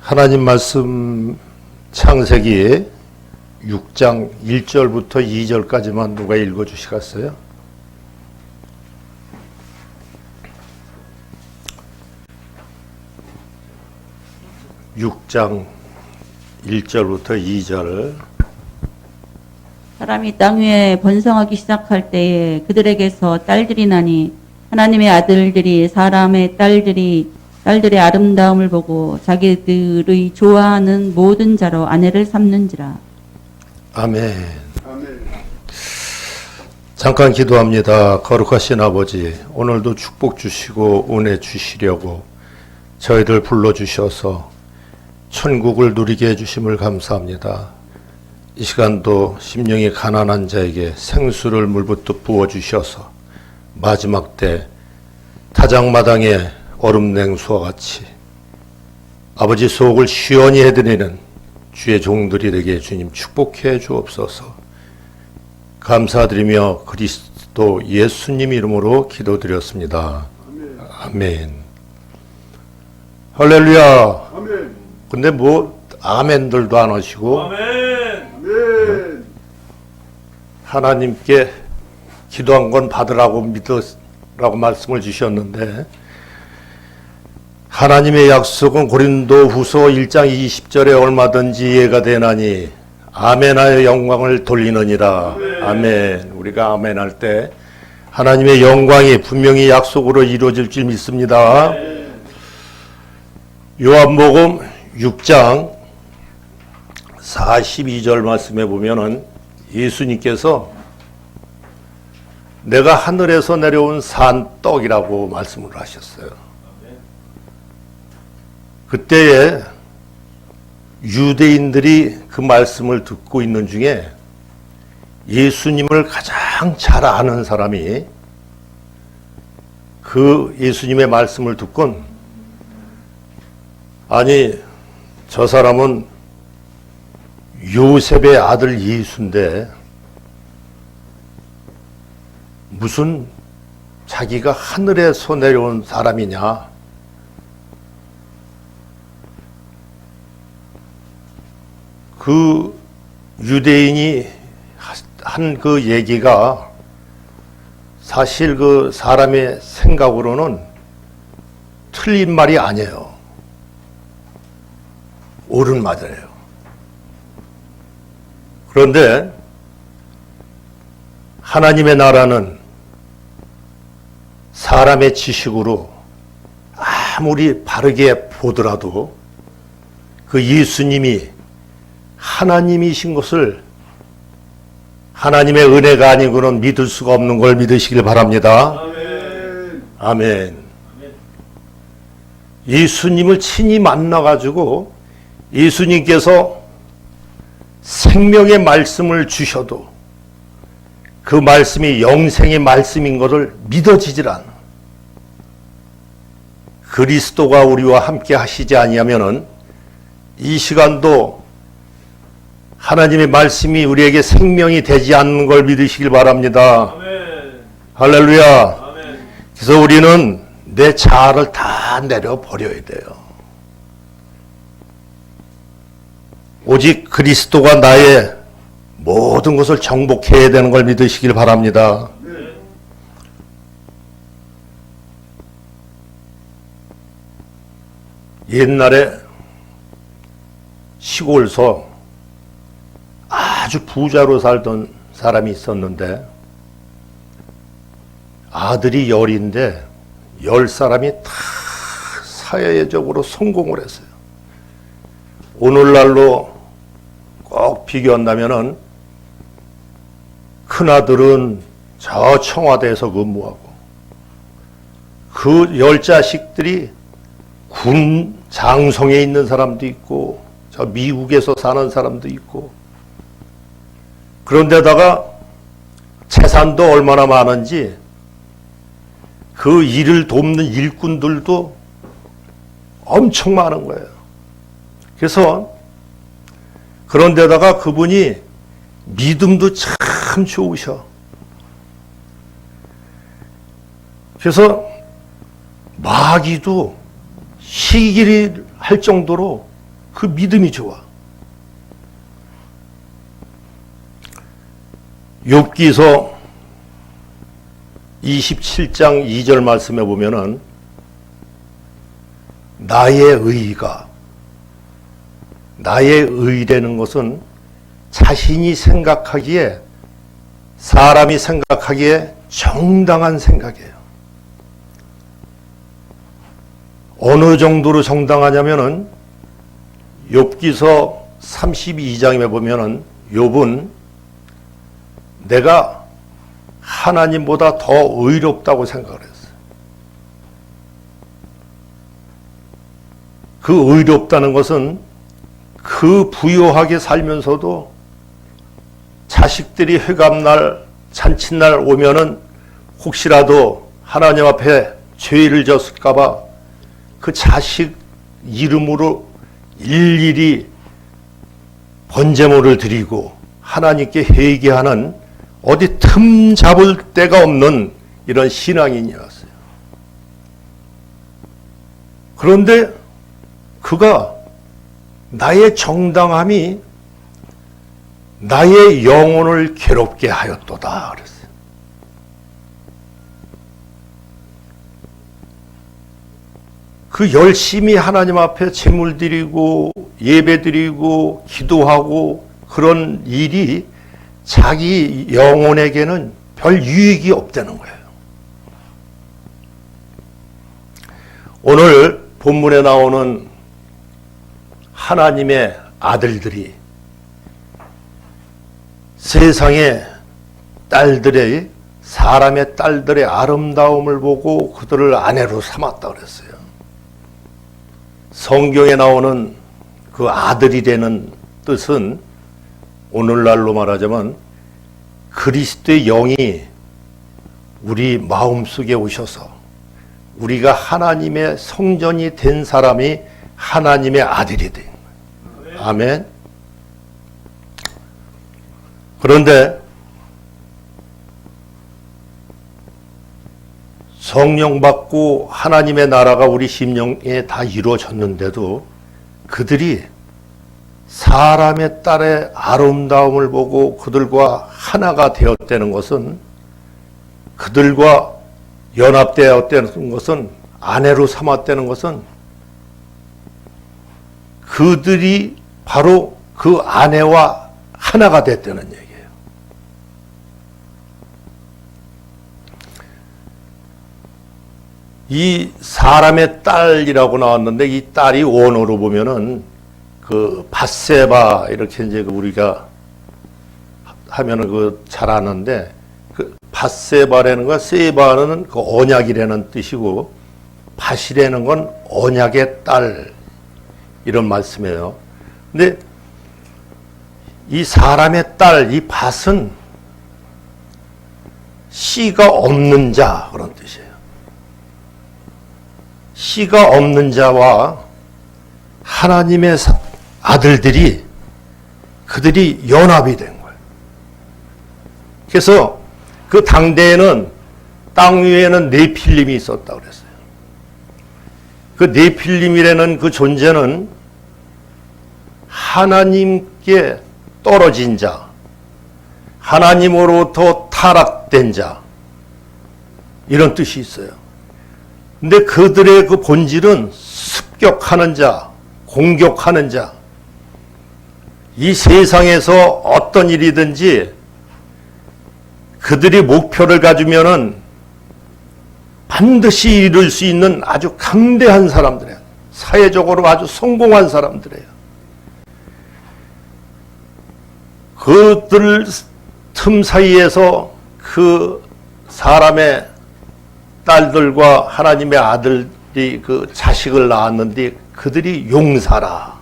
하나님 말씀 창세기 6장 1절부터 2절까지만 누가 읽어주시겠어요? (6장) 1절부터 2절. 사람이 땅 위에 번성하기 시작할 때에 그들에게서 딸들이 나니 하나님의 아들들이 사람의 딸들의 아름다움을 보고 자기들의 좋아하는 모든 자로 아내를 삼는지라. 아멘. 잠깐 기도합니다. 거룩하신 아버지, 오늘도 축복 주시고 은혜 주시려고 저희들 불러주셔서 천국을 누리게 해주심을 감사합니다. 이 시간도 심령이 가난한 자에게 생수를 물붓듯 부어주셔서 마지막 때 타작마당에 얼음냉수와 같이 아버지 속을 시원히 해드리는 주의 종들이 되게 주님 축복해 주옵소서. 감사드리며 그리스도 예수님 이름으로 기도드렸습니다. 아멘. 할렐루야. 아멘. 근데 뭐 아멘들도 안 하시고 아멘. 하나님께 기도한 건 받으라고 믿으라고 말씀을 주셨는데, 하나님의 약속은 고린도 후서 1장 20절에 얼마든지 이해가 되나니 아멘하여 영광을 돌리느니라. 아멘. 우리가 아멘할 때 하나님의 영광이 분명히 약속으로 이루어질 줄 믿습니다. 요한복음 6장 42절 말씀에 보면은 예수님께서 내가 하늘에서 내려온 산떡이라고 말씀을 하셨어요. 그때에 유대인들이 그 말씀을 듣고 있는 중에 예수님을 가장 잘 아는 사람이 그 예수님의 말씀을 듣곤, 아니 저 사람은 요셉의 아들 예수인데 무슨 자기가 하늘에서 내려온 사람이냐, 그 유대인이 한 그 얘기가 사실 그 사람의 생각으로는 틀린 말이 아니에요. 옳은 말이에요. 그런데 하나님의 나라는 사람의 지식으로 아무리 바르게 보더라도 그 예수님이 하나님이신 것을, 하나님의 은혜가 아니고는 믿을 수가 없는 걸 믿으시길 바랍니다. 아멘. 아멘. 예수님을 친히 만나가지고 예수님께서 생명의 말씀을 주셔도 그 말씀이 영생의 말씀인 것을 믿어지질 않아. 그리스도가 우리와 함께 하시지 아니하면은 이 시간도 하나님의 말씀이 우리에게 생명이 되지 않는 걸 믿으시길 바랍니다. 아멘. 할렐루야. 아멘. 그래서 우리는 내 자아를 다 내려버려야 돼요. 오직 그리스도가 나의 모든 것을 정복해야 되는 걸 믿으시길 바랍니다. 옛날에 시골서 아주 부자로 살던 사람이 있었는데 아들이 10인데 10사람이 다 사회적으로 성공을 했어요. 오늘날로 꼭 비교한다면은 큰아들은 저 청와대에서 근무하고 그 10자식들이 군 장성에 있는 사람도 있고 저 미국에서 사는 사람도 있고, 그런데다가 재산도 얼마나 많은지 그 일을 돕는 일꾼들도 엄청 많은 거예요. 그래서 그런데다가 그분이 믿음도 참 좋으셔. 그래서 마귀도 시기를 할 정도로 그 믿음이 좋아. 욥기서 27장 2절 말씀에 보면은 나의 의라는 것은 자신이 생각하기에, 사람이 생각하기에 정당한 생각이에요. 어느 정도로 정당하냐면은 욥기서 32장에 보면은 욥은 내가 하나님보다 더 의롭다고 생각을 했어요. 그 의롭다는 것은 그 부유하게 살면서도 자식들이 회갑날, 잔칫날 오면은 혹시라도 하나님 앞에 죄를 졌을까봐 그 자식 이름으로 일일이 번제물을 드리고 하나님께 회개하는, 어디 틈 잡을 데가 없는 이런 신앙인이었어요. 그런데 그가 나의 정당함이 나의 영혼을 괴롭게 하였도다 그랬어요. 그 열심히 하나님 앞에 제물 드리고 예배 드리고 기도하고 그런 일이 자기 영혼에게는 별 유익이 없다는 거예요. 오늘 본문에 나오는 하나님의 아들들이 세상의 딸들의, 사람의 딸들의 아름다움을 보고 그들을 아내로 삼았다 그랬어요. 성경에 나오는 그 아들이라는 뜻은 오늘날로 말하자면 그리스도의 영이 우리 마음속에 오셔서 우리가 하나님의 성전이 된 사람이 하나님의 아들이 된 거예요. 아멘. 그런데 성령 받고 하나님의 나라가 우리 심령에 다 이루어졌는데도 그들이 사람의 딸의 아름다움을 보고 그들과 하나가 되었다는 것은, 그들과 연합되었다는 것은, 아내로 삼았다는 것은 그들이 바로 그 아내와 하나가 됐다는 얘기예요. 이 사람의 딸이라고 나왔는데 이 딸이 원어로 보면은 그 밧세바 이렇게 이제 우리가 하면은 그 잘 아는데, 그 밧세바라는 건, 세바는 그 언약이라는 뜻이고 밧이라는 건 언약의 딸, 이런 말씀이에요. 근데 이 사람의 딸, 이 밧은 씨가 없는 자, 그런 뜻이에요. 씨가 없는 자와 하나님의 아들들이, 그들이 연합이 된 거예요. 그래서 그 당대에는 땅 위에는 네필림이 있었다고 그랬어요. 그 네필림이라는 그 존재는 하나님께 떨어진 자, 하나님으로부터 타락된 자, 이런 뜻이 있어요. 근데 그들의 그 본질은 습격하는 자, 공격하는 자, 이 세상에서 어떤 일이든지 그들이 목표를 가지면은 반드시 이룰 수 있는 아주 강대한 사람들이에요. 사회적으로 아주 성공한 사람들이에요. 그들 틈 사이에서 그 사람의 딸들과 하나님의 아들이 그 자식을 낳았는데 그들이 용사라,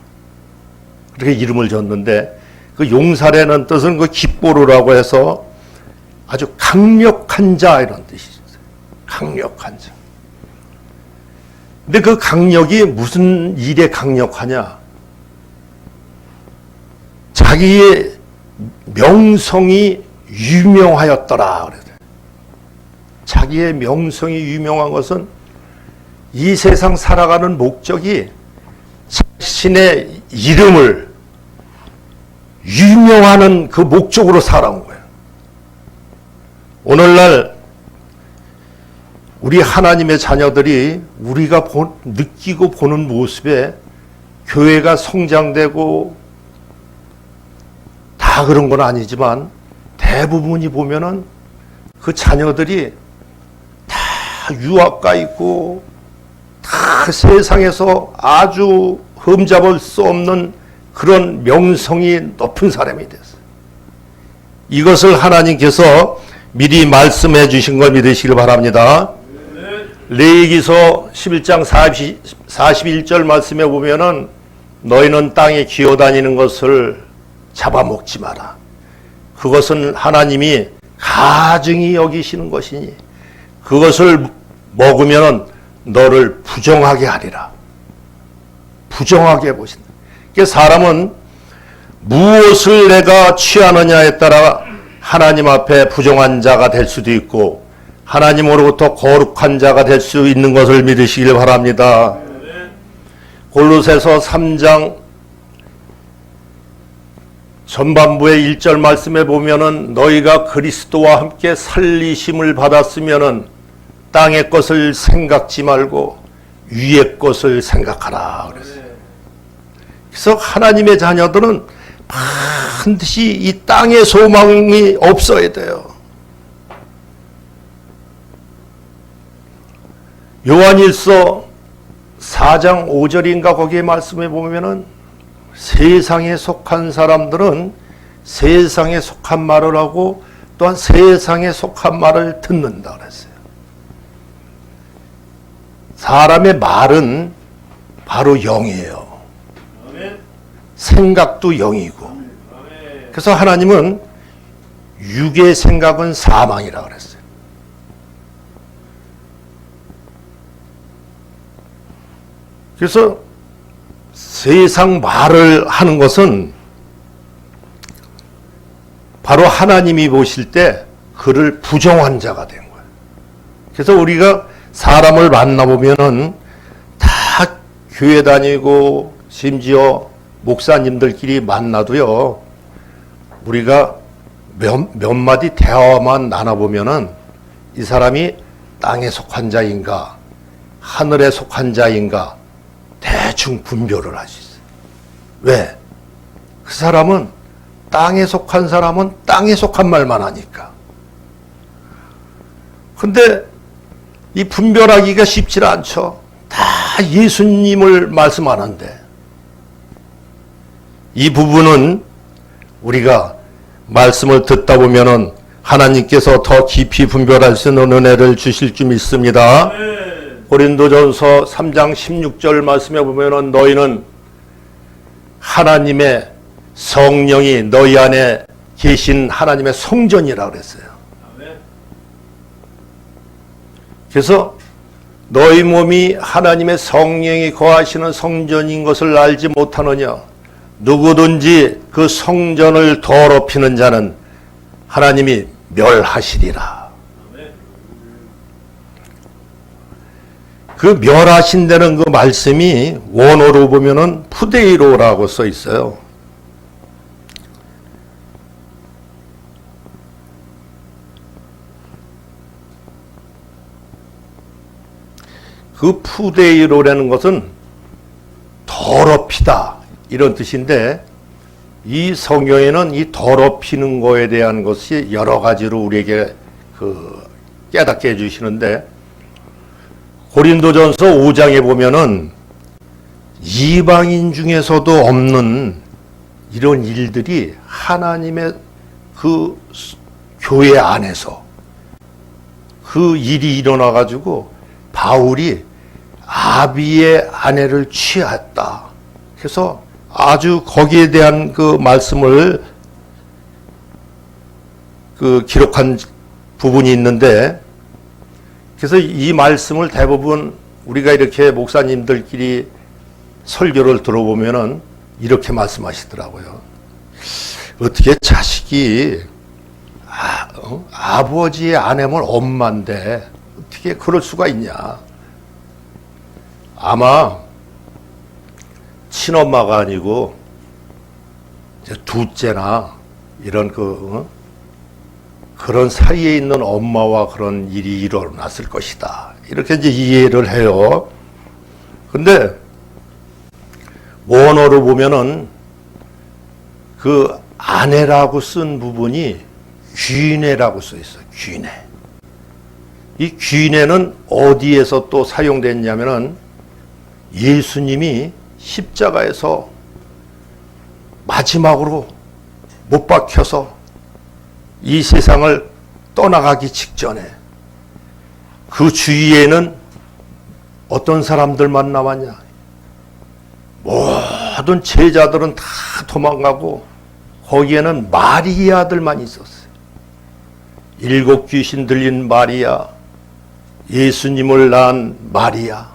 그렇게 이름을 줬는데, 그 용사라는 뜻은 그 깃보루라고 해서 아주 강력한 자, 이런 뜻이 있어요. 강력한 자. 근데 그 강력이 무슨 일에 강력하냐? 자기의 명성이 유명하였더라 그래요. 자기의 명성이 유명한 것은 이 세상 살아가는 목적이 자신의 이름을 유명하는 그 목적으로 살아온 거예요. 오늘날 우리 하나님의 자녀들이 우리가 느끼고 보는 모습에 교회가 성장되고 다 그런 건 아니지만 대부분이 보면은 그 자녀들이 다 유학가 있고 다 세상에서 아주 흠잡을 수 없는 그런 명성이 높은 사람이 됐어요. 이것을 하나님께서 미리 말씀해 주신 걸 믿으시길 바랍니다. 레위기서 11장 41절 말씀에 보면은 너희는 땅에 기어다니는 것을 잡아먹지 마라. 그것은 하나님이 가증히 여기시는 것이니 그것을 먹으면 너를 부정하게 하리라. 부정하게 보신다. 그러니까 사람은 무엇을 내가 취하느냐에 따라 하나님 앞에 부정한 자가 될 수도 있고 하나님으로부터 거룩한 자가 될 수 있는 것을 믿으시길 바랍니다. 골로새서 3장 전반부의 1절 말씀에 보면은 너희가 그리스도와 함께 살리심을 받았으면은 땅의 것을 생각지 말고 위의 것을 생각하라 그랬어요. 그래서 하나님의 자녀들은 반드시 이 땅의 소망이 없어야 돼요. 요한일서 4장 5절인가 거기에 말씀해 보면은 세상에 속한 사람들은 세상에 속한 말을 하고 또한 세상에 속한 말을 듣는다 그랬어요. 사람의 말은 바로 영이에요. 생각도 영이고. 그래서 하나님은 육의 생각은 사망이라 그랬어요. 그래서 세상 말을 하는 것은 바로 하나님이 보실 때 그를 부정한 자가 된 거예요. 그래서 우리가 사람을 만나보면은 다 교회 다니고 심지어 목사님들끼리 만나도요, 우리가 몇 마디 대화만 나눠보면은 이 사람이 땅에 속한 자인가 하늘에 속한 자인가 대충 분별을 할 수 있어요. 왜? 그 사람은 땅에 속한 사람은 땅에 속한 말만 하니까. 근데 이 분별하기가 쉽지 않죠. 다 예수님을 말씀하는데 이 부분은 우리가 말씀을 듣다 보면은 하나님께서 더 깊이 분별할 수 있는 은혜를 주실 줄 믿습니다. 고린도전서 3장 16절 말씀에 보면은 너희는 하나님의 성령이 너희 안에 계신 하나님의 성전이라 그랬어요. 그래서 너희 몸이 하나님의 성령이 거하시는 성전인 것을 알지 못하느냐? 누구든지 그 성전을 더럽히는 자는 하나님이 멸하시리라. 그 멸하신다는 그 말씀이 원어로 보면은 푸데이로라고 써 있어요. 그 푸데이로라는 것은 더럽히다 이런 뜻인데 이 성경에는 이 더럽히는 거에 대한 것이 여러 가지로 우리에게 깨닫게 해주시는데 고린도전서 5장에 보면은 이방인 중에서도 없는 이런 일들이 하나님의 그 교회 안에서 그 일이 일어나 가지고 바울이 아비의 아내를 취했다. 그래서 아주 거기에 대한 그 말씀을 기록한 부분이 있는데 그래서 이 말씀을 대부분 우리가 이렇게 목사님들끼리 설교를 들어보면은 이렇게 말씀하시더라고요. 어떻게 자식이 아버지의 아내면 엄마인데 어떻게 그럴 수가 있냐. 아마 친엄마가 아니고 이제 둘째나 이런 그런 사이에 있는 엄마와 그런 일이 일어났을 것이다. 이렇게 이제 이해를 해요. 근데 원어로 보면은 그 아내라고 쓴 부분이 귀내라고 써 있어요. 귀내. 이 귀내는 어디에서 또 사용됐냐면은 예수님이 십자가에서 마지막으로 못 박혀서 이 세상을 떠나가기 직전에 그 주위에는 어떤 사람들만 남았냐? 모든 제자들은 다 도망가고 거기에는 마리아들만 있었어요. 7 귀신 들린 마리아, 예수님을 낳은 마리아,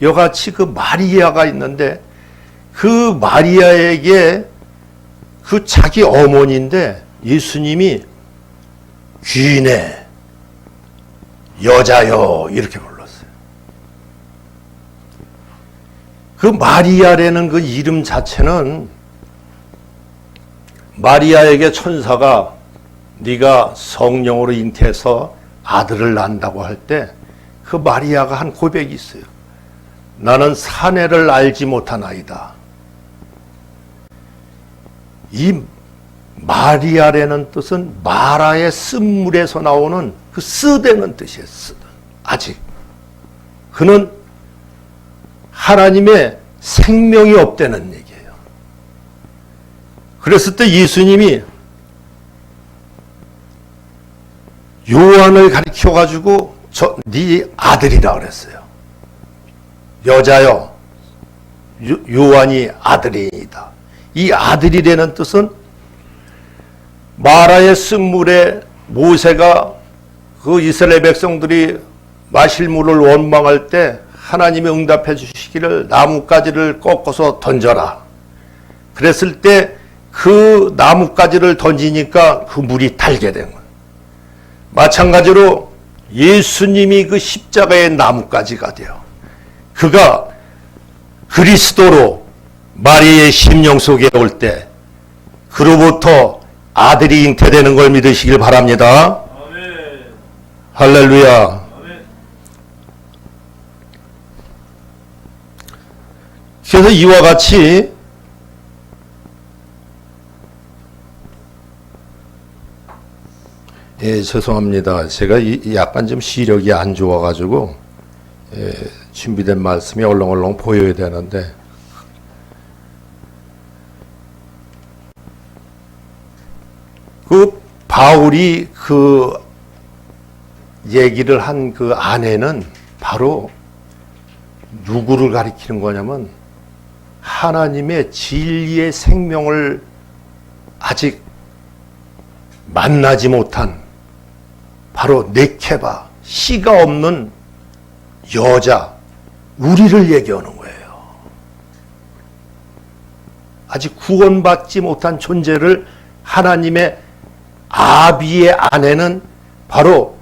이같이 그 마리아가 있는데 그 마리아에게 그 자기 어머니인데 예수님이 귀인의 여자여 이렇게 불렀어요. 그 마리아라는 그 이름 자체는 마리아에게 천사가 네가 성령으로 잉태해서 아들을 낳는다고 할 때 그 마리아가 한 고백이 있어요. 나는 사내를 알지 못한 아이다. 이 마리아라는 뜻은 마라의 쓴물에서 나오는 그 쓰되는 뜻이에요. 쓰든. 아직. 그는 하나님의 생명이 없다는 얘기예요. 그랬을 때 예수님이 요한을 가리켜가지고 네 아들이라 그랬어요. 여자여, 요한이 아들이다. 이 아들이라는 뜻은 마라의 쓴물에 모세가 그 이스라엘 백성들이 마실 물을 원망할 때 하나님이 응답해 주시기를 나뭇가지를 꺾어서 던져라. 그랬을 때 그 나뭇가지를 던지니까 그 물이 달게 된 거예요. 마찬가지로 예수님이 그 십자가의 나뭇가지가 돼요. 그가 그리스도로 마리아의 심령 속에 올 때 그로부터 아들이 잉태되는 걸 믿으시길 바랍니다. 아멘. 할렐루야. 아멘. 그래서 이와 같이 죄송합니다. 제가 약간 좀 시력이 안 좋아가지고 준비된 말씀이 얼렁얼렁 보여야 되는데 그 바울이 그 얘기를 한 그 아내는 바로 누구를 가리키는 거냐면 하나님의 진리의 생명을 아직 만나지 못한 바로 네케바, 씨가 없는 여자, 우리를 얘기하는 거예요. 아직 구원받지 못한 존재를 하나님의 아비의 아내는 바로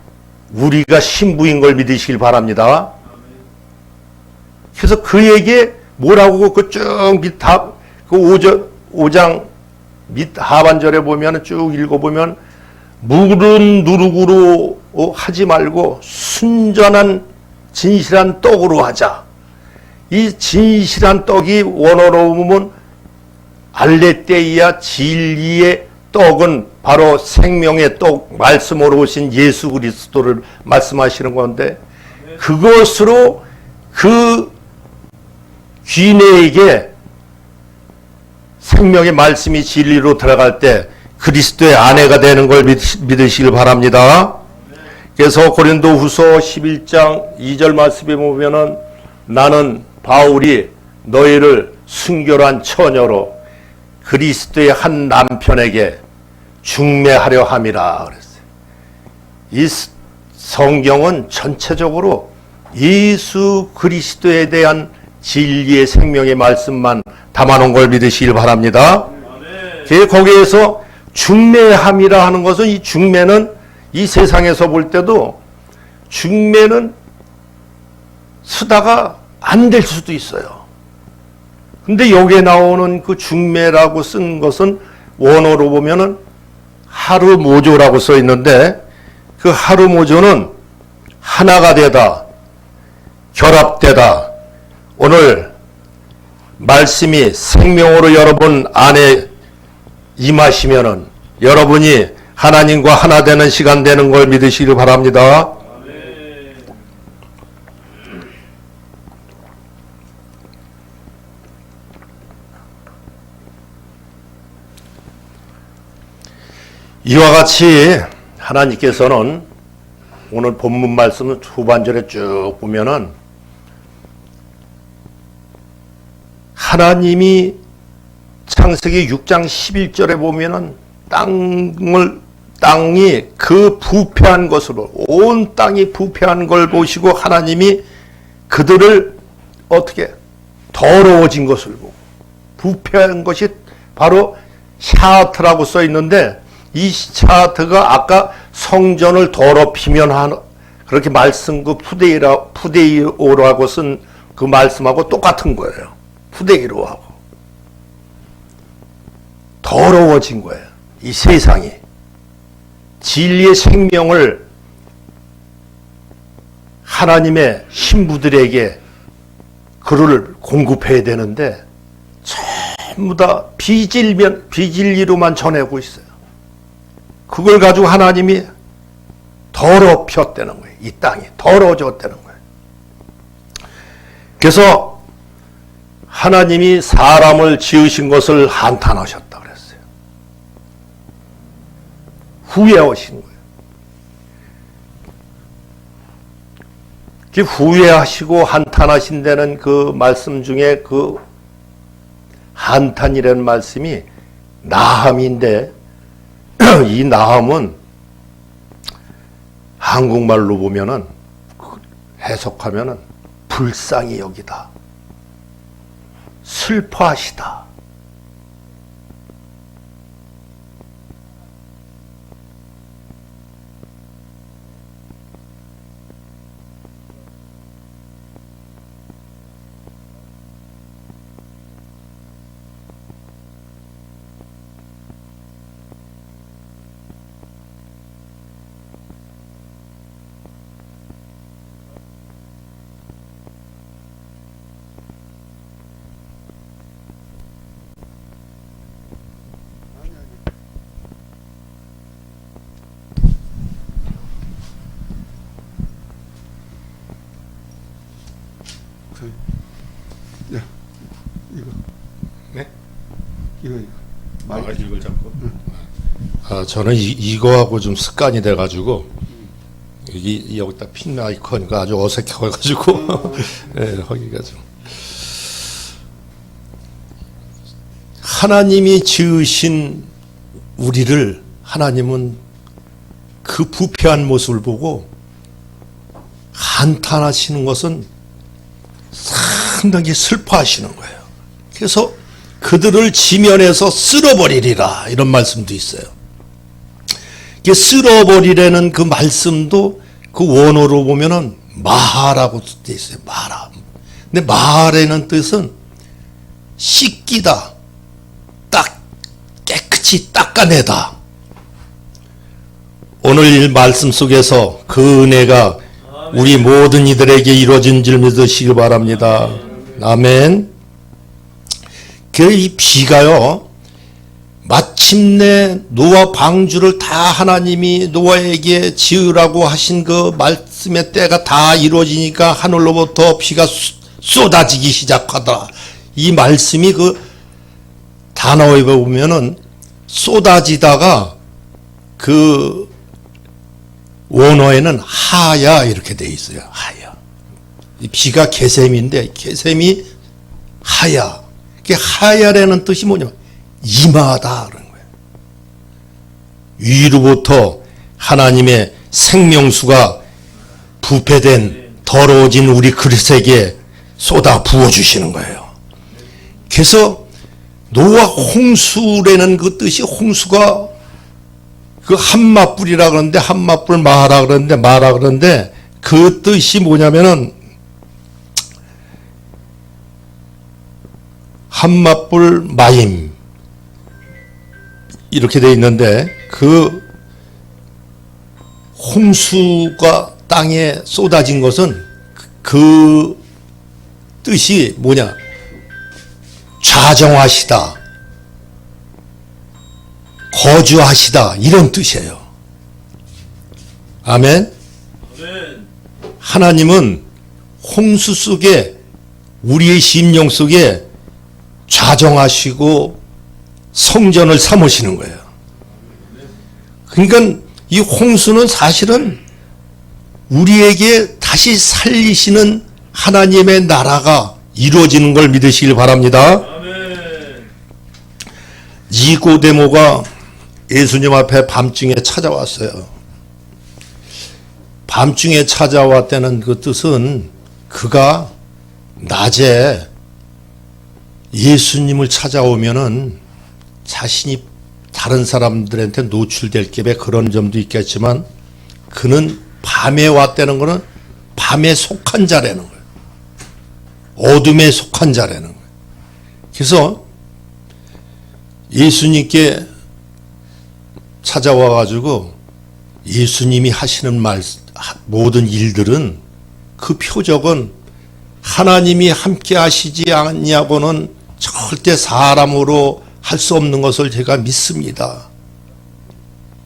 우리가 신부인 걸 믿으시길 바랍니다. 그래서 그에게 뭐라고 쭉 밑 그 5장 밑 하반절에 보면 쭉 읽어보면 물은 누룩으로 하지 말고 순전한 진실한 떡으로 하자. 이 진실한 떡이 원어로 보면 알레테이아 진리의 떡은 바로 생명의 떡, 말씀으로 오신 예수 그리스도를 말씀하시는 건데 그것으로 그 귀내에게 생명의 말씀이 진리로 들어갈 때 그리스도의 아내가 되는 걸 믿으시길 바랍니다. 그래서 고린도후서 11장 2절 말씀에 보면은 나는 바울이 너희를 순결한 처녀로 그리스도의 한 남편에게 중매하려 함이라 그랬어요. 이 성경은 전체적으로 예수 그리스도에 대한 진리의 생명의 말씀만 담아놓은 걸 믿으시길 바랍니다. 거기에서 중매함이라 하는 것은 이 중매는 이 세상에서 볼 때도 중매는 쓰다가 안 될 수도 있어요. 근데 여기에 나오는 그 중매라고 쓴 것은 원어로 보면은 하루 모조라고 써 있는데 그 하루 모조는 하나가 되다, 결합되다. 오늘 말씀이 생명으로 여러분 안에 임하시면은 여러분이 하나님과 하나 되는 시간 되는 걸 믿으시길 바랍니다. 이와 같이 하나님께서는 오늘 본문 말씀을 후반절에 쭉 보면은 하나님이 창세기 6장 11절에 보면은 땅이 그 부패한 것으로 온 땅이 부패한 걸 보시고 하나님이 그들을 어떻게 더러워진 것을 보고 부패한 것이 바로 샤트라고 써 있는데 이 샤트가 아까 성전을 더럽히면 하는 그렇게 말씀 그 푸데이오라고 쓴 그 말씀하고 똑같은 거예요. 푸데이로하고 더러워진 거예요. 이 세상이 진리의 생명을 하나님의 신부들에게 그를 공급해야 되는데 전부 다 비진리로만 전하고 있어요. 그걸 가지고 하나님이 더럽혔다는 거예요. 이 땅이 더러워졌다는 거예요. 그래서 하나님이 사람을 지으신 것을 한탄하셨다 그랬어요. 후회하신 거예요. 그 후회하시고 한탄하신다는 그 말씀 중에 그 한탄이라는 말씀이 나함인데 이 나함은 한국말로 보면은 해석하면은 불쌍히 여기다, 슬퍼하시다. 야, 이거. 네? 이거. 이걸 잡고. 저는 이거하고 좀 습관이 돼가지고 여기다 핀 아이콘이가 아주 어색해가지고 네, 거기가 좀. 하나님이 지으신 우리를 하나님은 그 부패한 모습을 보고 한탄하시는 것은 상당히 슬퍼하시는 거예요. 그래서 그들을 지면에서 쓸어버리리라 이런 말씀도 있어요. 이게 쓸어버리라는 그 말씀도 그 원어로 보면은 마하라고 되어 있어요. 마하. 근데 마하라는 뜻은 씻기다, 깨끗이 닦아내다. 오늘 말씀 속에서 그 은혜가 우리 모든 이들에게 이루어진 줄 믿으시길 바랍니다. 아멘. 이 비가요, 마침내 노아 방주를 다 하나님이 노아에게 지으라고 하신 그 말씀의 때가 다 이루어지니까 하늘로부터 비가 쏟아지기 시작하더라. 이 말씀이 그 단어에 보면은 쏟아지다가 그 원어에는 하야 이렇게 돼 있어요. 하야. 이 비가 개샘인데 개샘이 하야. 그 하야라는 뜻이 뭐냐면 임하다 그런 거예요. 위로부터 하나님의 생명수가 부패된 더러워진 우리 그릇에게 쏟아 부어주시는 거예요. 그래서 노아 홍수라는 그 뜻이 홍수가 그 한마뿔이라 그러는데 한마뿔 마라 그러는데 그 뜻이 뭐냐면은 한맛불 마임 이렇게 돼 있는데 그 홍수가 땅에 쏟아진 것은 그 뜻이 뭐냐? 좌정하시다, 거주하시다 이런 뜻이에요. 아멘. 하나님은 홍수 속에 우리의 심령 속에 좌정하시고 성전을 삼으시는 거예요. 그러니까 이 홍수는 사실은 우리에게 다시 살리시는 하나님의 나라가 이루어지는 걸 믿으시길 바랍니다. 니고데모가 예수님 앞에 밤중에 찾아왔어요. 밤중에 찾아왔다는 그 뜻은 그가 낮에 예수님을 찾아오면은 자신이 다른 사람들한테 노출될 게 그런 점도 있겠지만 그는 밤에 왔다는 것은 밤에 속한 자라는 거예요. 어둠에 속한 자라는 거예요. 그래서 예수님께 찾아와 가지고 예수님이 하시는 모든 일들은 그 표적은 하나님이 함께 하시지 않냐고는 절대 사람으로 할 수 없는 것을 제가 믿습니다.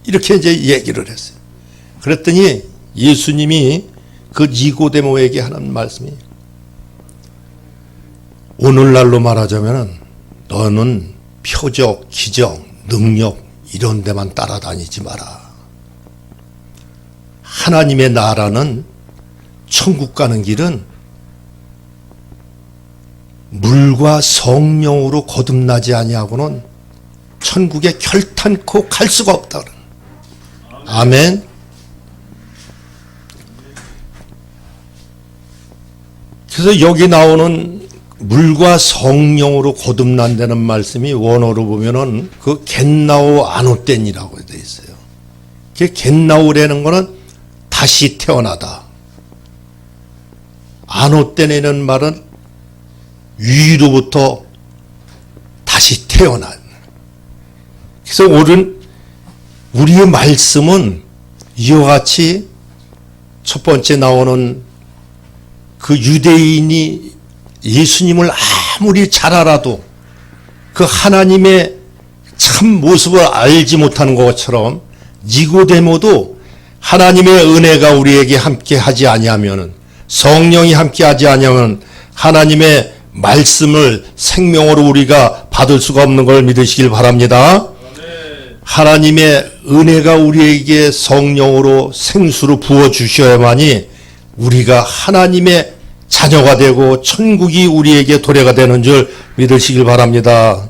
이렇게 이제 얘기를 했어요. 그랬더니 예수님이 그 니고데모에게 하는 말씀이 오늘날로 말하자면 너는 표적, 기적, 능력 이런 데만 따라다니지 마라. 하나님의 나라는 천국 가는 길은 물과 성령으로 거듭나지 아니하고는 천국에 결탄코 갈 수가 없다. 아멘. 그래서 여기 나오는 물과 성령으로 거듭난다는 말씀이 원어로 보면은 그 겟나오 아노텐이라고 되어 있어요. 그 겟나오라는 거는 다시 태어나다. 아노텐이라는 말은 위로부터 다시 태어난. 그래서 오늘 우리의 말씀은 이와 같이 첫 번째 나오는 그 유대인이 예수님을 아무리 잘 알아도 그 하나님의 참 모습을 알지 못하는 것처럼 니고데모도 하나님의 은혜가 우리에게 함께 하지 아니하면 성령이 함께 하지 아니하면 하나님의 말씀을 생명으로 우리가 받을 수가 없는 걸 믿으시길 바랍니다. 하나님의 은혜가 우리에게 성령으로 생수로 부어주셔야만이 우리가 하나님의 자녀가 되고 천국이 우리에게 도래가 되는 줄 믿으시길 바랍니다.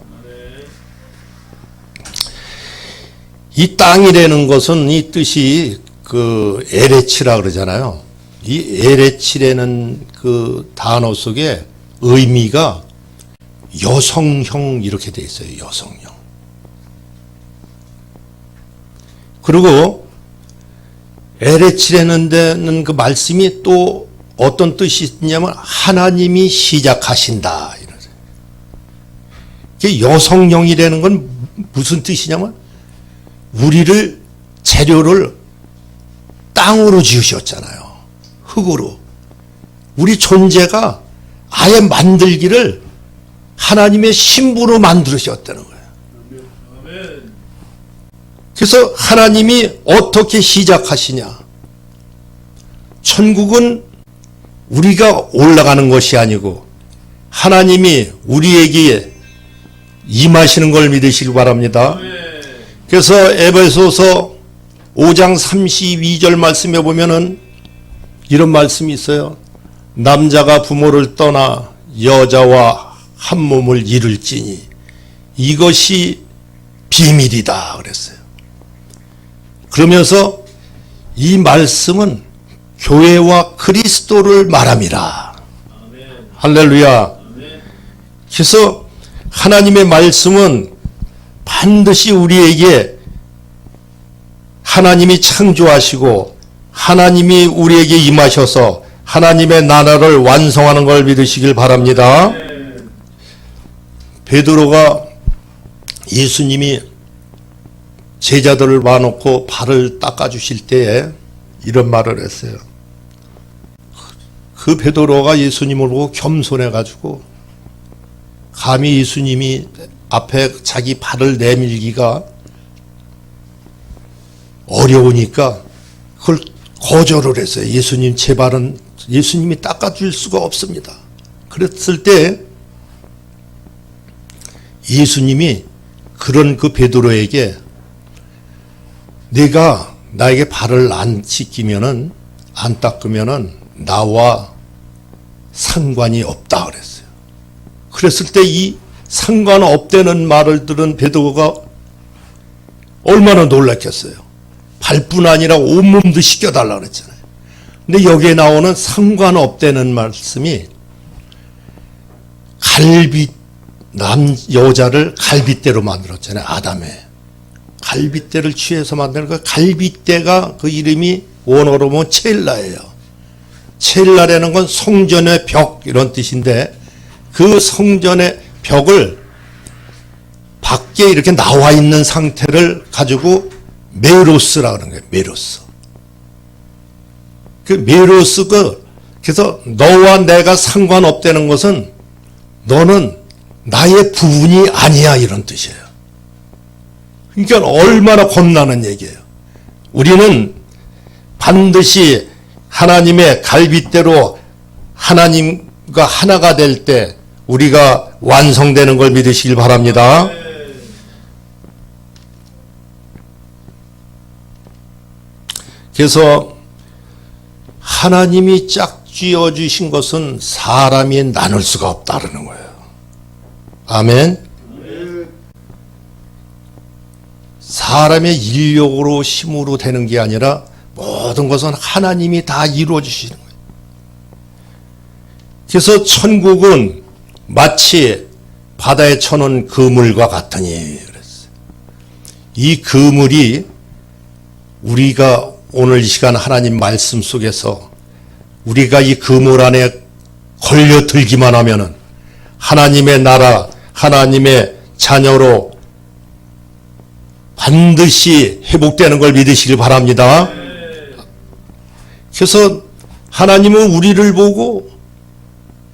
이 땅이라는 것은 이 뜻이 그 에레치라 그러잖아요. 이 에레치라는 그 단어 속에 의미가 여성형 이렇게 돼 있어요. 여성형. 그리고 에레치라는 데는 그 말씀이 또 어떤 뜻이 있냐면 하나님이 시작하신다. 이게 여성형이라는 건 무슨 뜻이냐면 우리를 재료를 땅으로 지으셨잖아요. 흙으로. 우리 존재가 아예 만들기를 하나님의 신부로 만들으셨다는 거예요. 그래서 하나님이 어떻게 시작하시냐? 천국은 우리가 올라가는 것이 아니고 하나님이 우리에게 임하시는 걸 믿으시기 바랍니다. 그래서 에베소서 5장 32절 말씀에 보면은 이런 말씀이 있어요. 남자가 부모를 떠나 여자와 한 몸을 이룰지니 이것이 비밀이다 그랬어요. 그러면서 이 말씀은 교회와 그리스도를 말함이라. 아멘. 할렐루야. 아멘. 그래서 하나님의 말씀은 반드시 우리에게 하나님이 창조하시고 하나님이 우리에게 임하셔서 하나님의 나라를 완성하는 걸 믿으시길 바랍니다. 베드로가 예수님이 제자들을 와놓고 발을 닦아주실 때에 이런 말을 했어요. 그 베드로가 예수님을 보고 겸손해가지고 감히 예수님이 앞에 자기 발을 내밀기가 어려우니까 그걸 거절을 했어요. 예수님 제 발은 예수님이 닦아줄 수가 없습니다. 그랬을 때 예수님이 그런 그 베드로에게 네가 나에게 발을 안 씻기면은 안 닦으면은 나와 상관이 없다 그랬어요. 그랬을 때 이 상관없다는 말을 들은 베드로가 얼마나 놀랐겠어요. 발뿐 아니라 온몸도 씻겨달라 그랬잖아요. 근데 여기에 나오는 상관없다는 말씀이 여자를 갈빗대로 만들었잖아요. 아담의 갈빗대를 취해서 만드는 그 갈빗대가 그 이름이 원어로 보면 첼라예요. 첼라라는 건 성전의 벽 이런 뜻인데 그 성전의 벽을 밖에 이렇게 나와 있는 상태를 가지고 메로스라 그러는 거예요. 메로스. 그 메로스 그래서 너와 내가 상관없다는 것은 너는 나의 부분이 아니야 이런 뜻이에요. 그러니까 얼마나 겁나는 얘기예요. 우리는 반드시 하나님의 갈빗대로 하나님과 하나가 될 때 우리가 완성되는 걸 믿으시길 바랍니다. 그래서 하나님이 짝지어 주신 것은 사람이 나눌 수가 없다는 거예요. 아멘. 사람의 인력으로 힘으로 되는 게 아니라 모든 것은 하나님이 다 이루어 주시는 거예요. 그래서 천국은 마치 바다에 쳐놓은 그물과 같으니 그랬어요. 이 그물이 우리가 오늘 이 시간 하나님 말씀 속에서 우리가 이 그물 안에 걸려들기만 하면은 하나님의 나라, 하나님의 자녀로 반드시 회복되는 걸 믿으시길 바랍니다. 그래서 하나님은 우리를 보고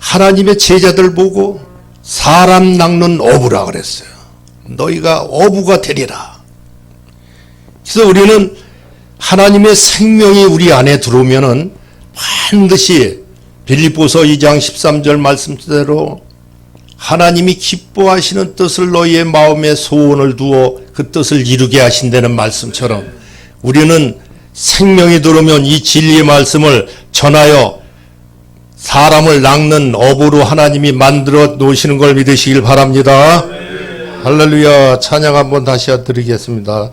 하나님의 제자들 보고 사람 낚는 어부라 그랬어요. 너희가 어부가 되리라. 그래서 우리는 하나님의 생명이 우리 안에 들어오면은 반드시 빌립보서 2장 13절 말씀대로 하나님이 기뻐하시는 뜻을 너희의 마음에 소원을 두어 그 뜻을 이루게 하신다는 말씀처럼 우리는 생명이 들어오면 이 진리의 말씀을 전하여 사람을 낚는 어부로 하나님이 만들어 놓으시는 걸 믿으시길 바랍니다. 할렐루야. 찬양 한번 다시 드리겠습니다.